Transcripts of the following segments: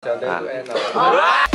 Canda itu enak.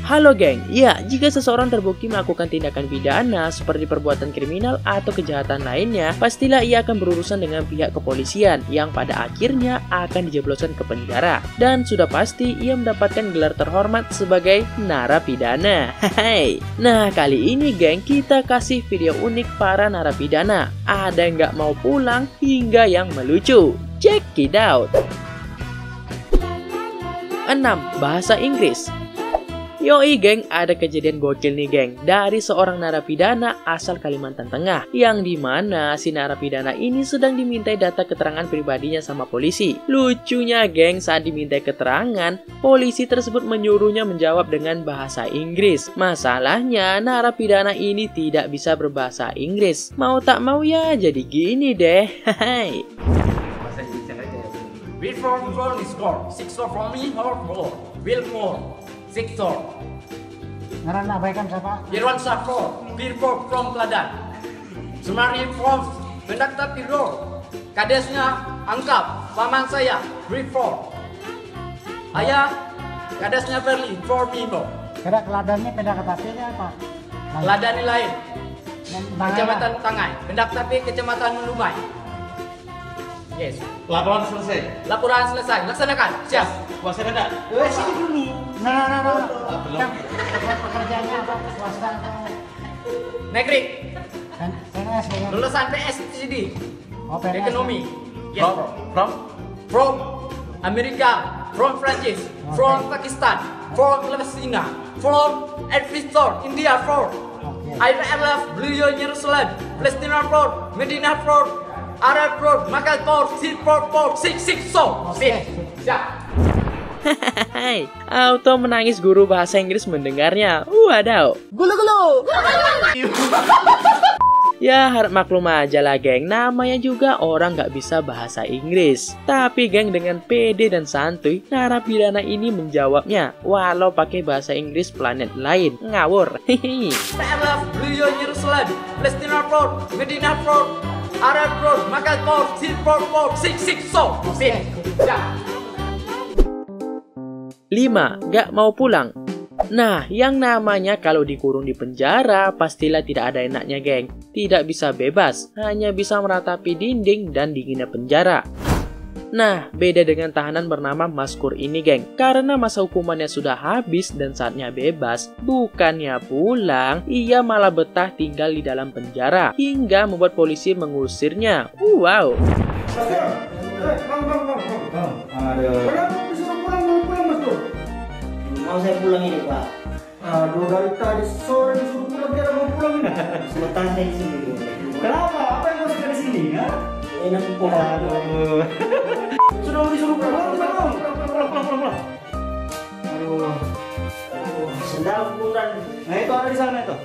Halo geng, ya jika seseorang terbukti melakukan tindakan pidana seperti perbuatan kriminal atau kejahatan lainnya, pastilah ia akan berurusan dengan pihak kepolisian yang pada akhirnya akan dijebloskan ke penjara. Dan sudah pasti ia mendapatkan gelar terhormat sebagai narapidana. Hai. Nah kali ini geng, kita kasih video unik para narapidana. Ada yang nggak mau pulang hingga yang melucu. Check it out. 6. Bahasa Inggris. Yoi geng, ada kejadian gokil nih geng dari seorang narapidana asal Kalimantan Tengah, yang dimana si narapidana ini sedang dimintai data keterangan pribadinya sama polisi. Lucunya geng, saat dimintai keterangan, polisi tersebut menyuruhnya menjawab dengan bahasa Inggris. Masalahnya narapidana ini tidak bisa berbahasa Inggris. Mau tak mau ya jadi gini deh. Hai. Bahasa Inggris aja ya. Will from is score. 6 from me or more. Will more. Victor. Ngaran abaikan siapa? Irwan Safro. Birko from Kladan. Semari from Pendakta Piro. Kadesnya Angkap. Paman saya. Reform. Ayah. Kadesnya Berlin. For Mimo. Kira keladannya beda katapinya apa? Kladan lain. Kecamatan Tangai. Pendakta Kecamatan Lumai. Yes. Laporan selesai. Laporan selesai. Laksanakan. Siap. Puasa ada. Sini dulu. Nah. Belum. Tempat pekerjaannya apa? Swasta atau Negeri. PNS? Lulusan PSCD. Oh, PNS. Ekonomi. Yes. From Amerika. From Prancis. From Pakistan. From Palestina. From Elvistor. India. From IRF. Beliau Yerusalem. Palestina. From Medina. From Arab Road, Makkah Road, Silport Road, 66 so. Siap. Hai, auto menangis guru bahasa Inggris mendengarnya. Wadaw. Gulu-gulu. Ya harap maklum aja lah geng, namanya juga orang nggak bisa bahasa Inggris. Tapi geng dengan pede dan santuy, narapidana ini menjawabnya walau pakai bahasa Inggris planet lain. Ngawur. Hihi. IRF, Beliau Yerusalem, Palestina Road, Medina Road, Arab Road, Makkah Road, Silport Road, 66 so. Siap. 5. Gak mau pulang. Nah, yang namanya kalau dikurung di penjara, pastilah tidak ada enaknya geng. Tidak bisa bebas, hanya bisa meratapi dinding dan dinginnya penjara. Nah, beda dengan tahanan bernama Maskur ini geng. Karena masa hukumannya sudah habis dan saatnya bebas, bukannya pulang, ia malah betah tinggal di dalam penjara hingga membuat polisi mengusirnya. Wow. Mau saya pulang ini Pak. Aduh, dari tadi sore disuruh pulang, dia mau pulang ini. Sementara saya di sini. Kenapa? Apa yang masuk dari sini? Ya? Enak pulang. Sudah mau disuruh pulang. Pulang. Aduh. Sendal pulang. Nah itu ada di sana itu.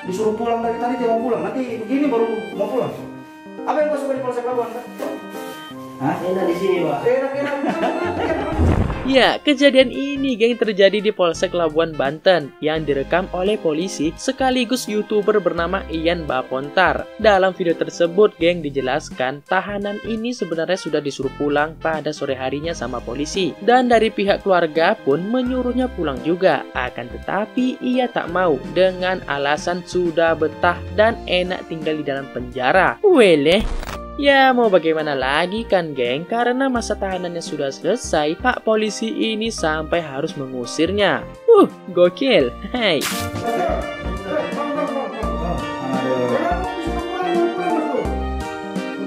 Disuruh pulang dari tadi dia mau pulang. Nanti begini baru mau pulang. Apa yang masuk dari Polsek Labuan? Hah? Enak di sini Pak. Enak. Ya, kejadian ini geng terjadi di Polsek Labuan Banten yang direkam oleh polisi sekaligus YouTuber bernama Ian Bapontar. Dalam video tersebut geng dijelaskan tahanan ini sebenarnya sudah disuruh pulang pada sore harinya sama polisi. Dan dari pihak keluarga pun menyuruhnya pulang juga. Akan tetapi ia tak mau dengan alasan sudah betah dan enak tinggal di dalam penjara. Weleh. Ya mau bagaimana lagi kan geng, karena masa tahanannya sudah selesai, pak polisi ini sampai harus mengusirnya. Gokil. Hai.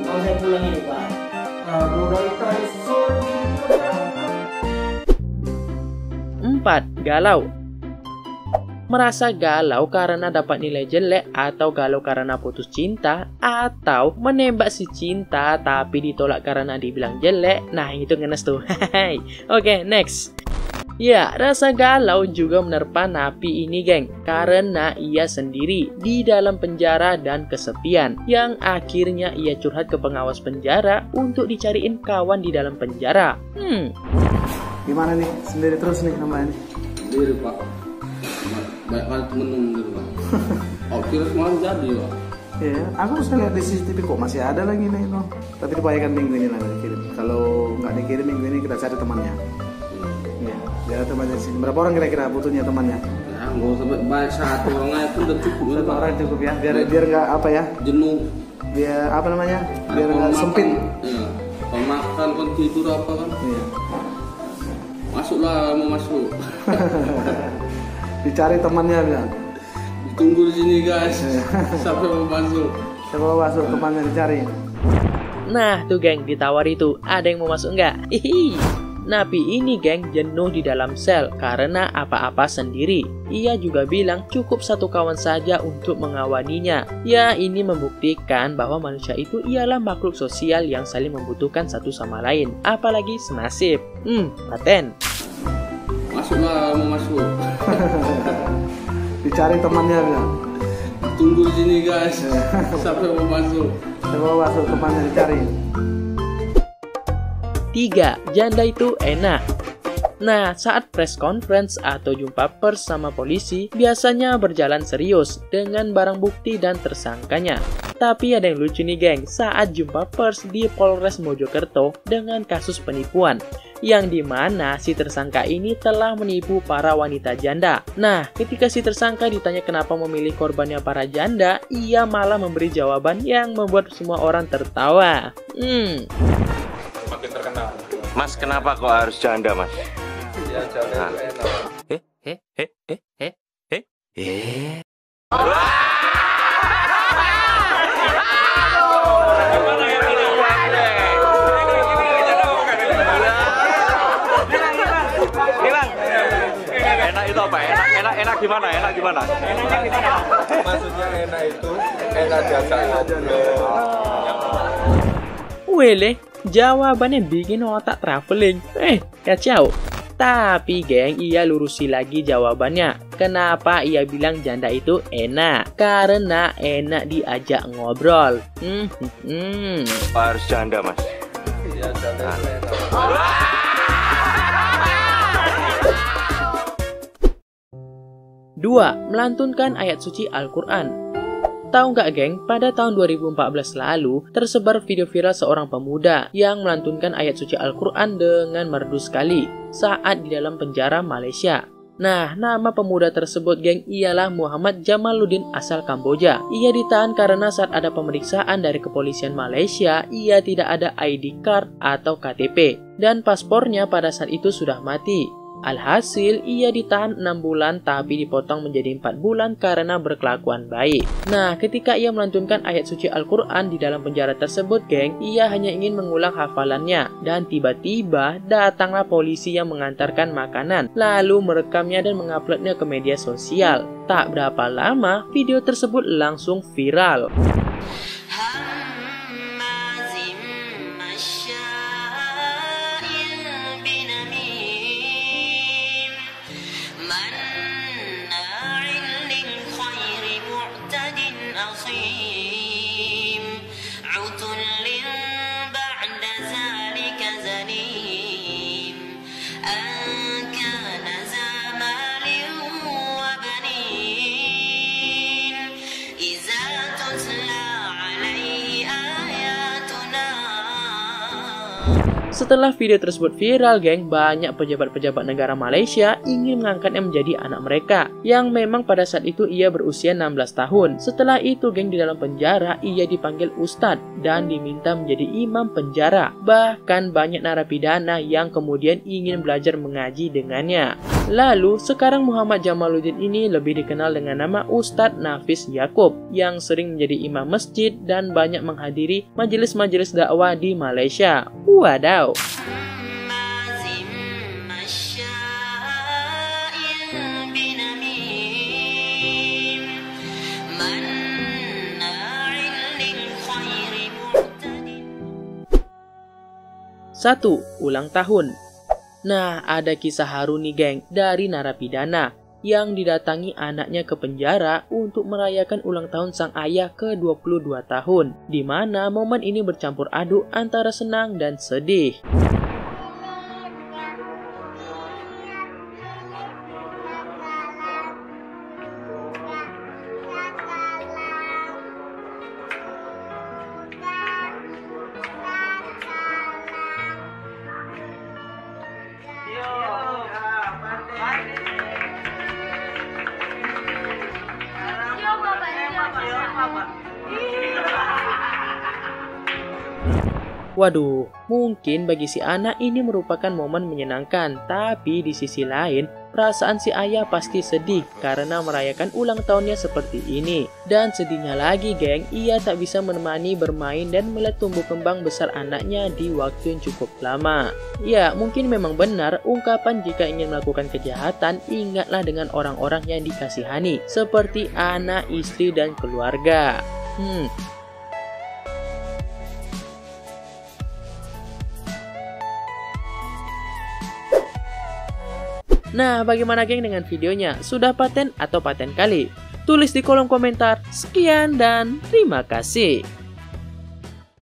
Mau saya pulang ini Pak. Aduh, dari tadi sore. 4. Galau. Merasa galau karena dapat nilai jelek, atau galau karena putus cinta, atau menembak si cinta tapi ditolak karena dibilang jelek. Nah itu ngenes tuh. Oke, next. Ya, rasa galau juga menerpa Napi ini geng, karena ia sendiri di dalam penjara dan kesepian, yang akhirnya ia curhat ke pengawas penjara untuk dicariin kawan di dalam penjara. Gimana nih? Sendiri terus nih namanya? Sendiri Pak. Banyak kali temen gitu Pak. Oh kira semalam jadi Pak. Iya, aku bisa lihat di CCTV kok masih ada lagi nih no. Tapi dibayarkan minggu ini lah dikirim. Kalau nggak dikirim minggu ini kita cari temannya. Iya, biar temannya sini. Berapa orang kira-kira butuhnya temannya? Ya, nggak usah banyak, satu orang aja pun udah cukup. Satu orang cukup ya, biar nggak apa ya? Jenuh. Biar apa namanya? Biar nggak sempit. Iya. Kalau makan, kan tidur apa kan? Iya. Masuklah, mau masuk. Dicari temannya bilang. Tunggu di sini guys, sampai mau masuk. Siapa mau masuk temannya dicari. Nah tuh geng, ditawari tuh, ada yang mau masuk nggak? Hihi. Napi ini geng jenuh di dalam sel karena apa-apa sendiri. Ia juga bilang cukup satu kawan saja untuk mengawaninya. Ya ini membuktikan bahwa manusia itu ialah makhluk sosial yang saling membutuhkan satu sama lain. Apalagi senasib. Paten. Masuklah, mau masuk. Dicari temannya bilang. Tunggu di sini guys, sampai mau masuk. Siapa mau masuk temannya dicari. 3. Janda itu enak. Nah, saat press conference atau jumpa pers sama polisi, biasanya berjalan serius dengan barang bukti dan tersangkanya. Tapi ada yang lucu nih geng, saat jumpa pers di Polres Mojokerto dengan kasus penipuan, yang dimana si tersangka ini telah menipu para wanita janda. Nah, ketika si tersangka ditanya kenapa memilih korbannya para janda, ia malah memberi jawaban yang membuat semua orang tertawa. Mas, kenapa kok harus janda, Mas? Ya, janda itu enak. Enak itu apa? Enak gimana? Enak gimana? Maksudnya enak itu enak jasa aja loh. Wele, jawabannya bikin otak traveling. Kacau. Tapi geng, ia lurusi lagi jawabannya. Kenapa ia bilang janda itu enak? Karena enak diajak ngobrol. Harus janda, Mas. Ya, janda itu enak. Dua, melantunkan ayat suci Al-Quran. Tahu nggak geng, pada tahun 2014 lalu tersebar video viral seorang pemuda yang melantunkan ayat suci Al-Quran dengan merdu sekali saat di dalam penjara Malaysia. Nah, nama pemuda tersebut geng ialah Muhammad Jamaluddin asal Kamboja. Ia ditahan karena saat ada pemeriksaan dari kepolisian Malaysia, ia tidak ada ID card atau KTP dan paspornya pada saat itu sudah mati. Alhasil, ia ditahan 6 bulan tapi dipotong menjadi 4 bulan karena berkelakuan baik. Nah, ketika ia melantunkan ayat suci Al-Quran di dalam penjara tersebut, geng, ia hanya ingin mengulang hafalannya. Dan tiba-tiba datanglah polisi yang mengantarkan makanan, lalu merekamnya dan menguploadnya ke media sosial. Tak berapa lama, video tersebut langsung viral. Setelah video tersebut viral, geng, banyak pejabat-pejabat negara Malaysia ingin mengangkatnya menjadi anak mereka, yang memang pada saat itu ia berusia 16 tahun. Setelah itu, geng, di dalam penjara, ia dipanggil Ustadz dan diminta menjadi imam penjara. Bahkan banyak narapidana yang kemudian ingin belajar mengaji dengannya. Lalu, sekarang Muhammad Jamaluddin ini lebih dikenal dengan nama Ustadz Nafis Yaakob, yang sering menjadi imam masjid dan banyak menghadiri majelis-majelis dakwah di Malaysia. Wadaw! Satu, ulang tahun. Nah, ada kisah haru nih geng dari narapidana yang didatangi anaknya ke penjara untuk merayakan ulang tahun sang ayah ke-22 tahun, di mana momen ini bercampur aduk antara senang dan sedih. Waduh, mungkin bagi si anak ini merupakan momen menyenangkan, tapi di sisi lain, perasaan si ayah pasti sedih karena merayakan ulang tahunnya seperti ini. Dan sedihnya lagi geng, ia tak bisa menemani bermain dan melihat tumbuh kembang besar anaknya di waktu yang cukup lama. Ya, mungkin memang benar ungkapan jika ingin melakukan kejahatan, ingatlah dengan orang-orang yang dikasihani, seperti anak, istri, dan keluarga. Nah, bagaimana geng dengan videonya? Sudah paten atau paten kali? Tulis di kolom komentar. Sekian dan terima kasih.